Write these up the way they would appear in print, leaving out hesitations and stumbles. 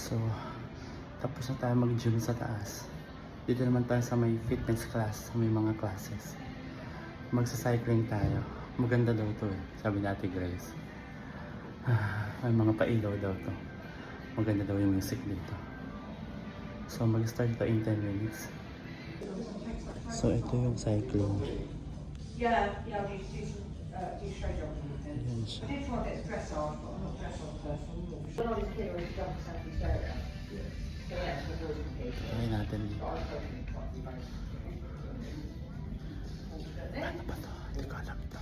So, tapos na tayo mag-gym sa taas. Dito naman tayo sa may fitness class, sa may mga classes. Magsa-cycling tayo. Maganda daw to eh, sabi ni Ate Grace. May mga pailaw daw to. Maganda daw yung music dito. So, mag-start to in 10 minutes. So, ito yung cycling. Yeah, do straight jump. Ayan siya. I did try to get a dress on, but I'm not a dress on person. When I was kid, I used to jump to Southeast Asia. So yeah, it's always complicated. Try natin dito. But I was hoping it might be very Ano ba to? Hindi ko alam ito.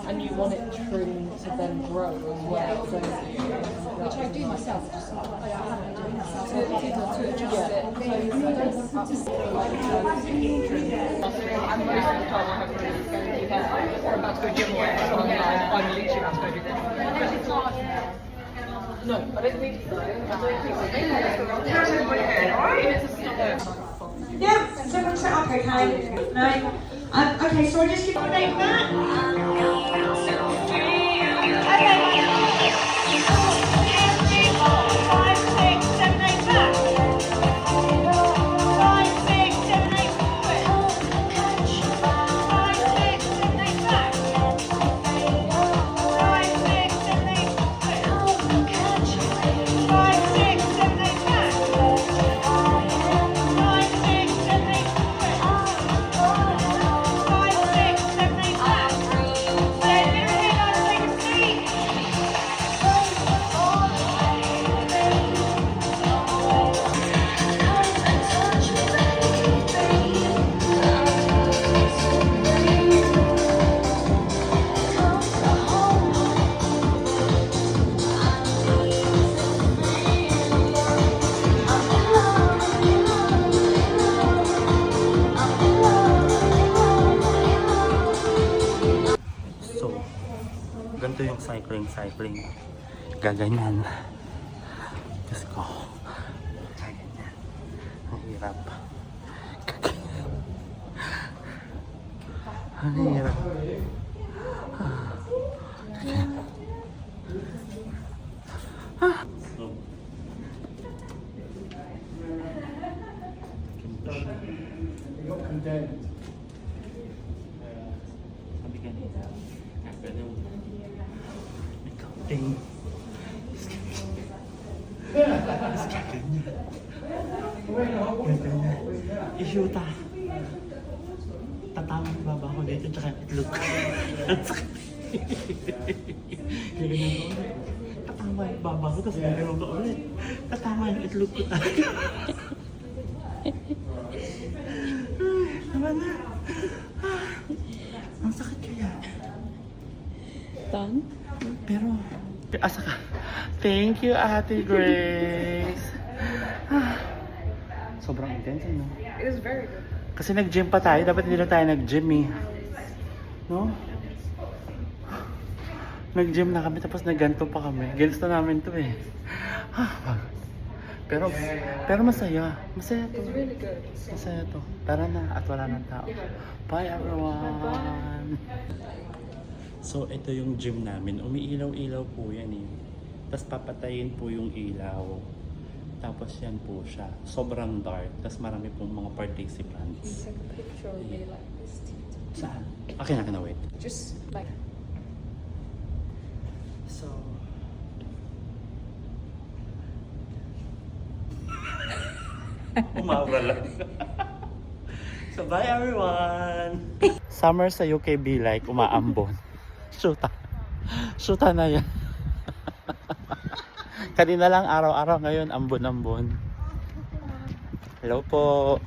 And you want it trimmed to then grow as well. So, Which I do myself, just I have been doing myself. to adjust it. So you don't want to see like and most of the time I haven't really going to do that. Or about to go gym or whatever, so I'm literally about to go do that. No, I don't think so. Yeah, so everyone set up okay? No? Okay, so I just give you a name back. So, ganito yung cycling. Gaganyan. Diyos ko. Gaganyan. Ang hirap. Gaganyan. Ang hirap. So, sabi kanina, pwede mo ikaw ting ishuta tatawag yung baba ko dito tsaka itlog tatama yung baba ko tapos gagawin ko ulit tatama yung itlog ko talaga naman na ang sakit kaya Done? pero asa ka? Thank you, Ate Grace. Sobrang intense, no? It was very good. Kasi nag-gym pa tayo. Dapat hindi na tayo nag-gym, eh. No? Nag-gym na kami, tapos nagganto pa kami. Ginusto namin to, eh. Pero masaya. Masaya to. It's really good. Masaya to. Tara na, at wala ng tao. Bye, everyone! So, ito yung gym namin. Umiilaw-ilaw po yan eh. Tapos papatayin po yung ilaw. Tapos yan po siya. Sobrang dark. Tapos marami pong mga participants. Take a picture of me like this. Saan? Okay na, wait. Just like So... Umaura lang. So, bye everyone! Summer sa UK be like umaambon. Shoota na yan. Kanina lang araw-araw, ngayon ambon-ambon. Hello po.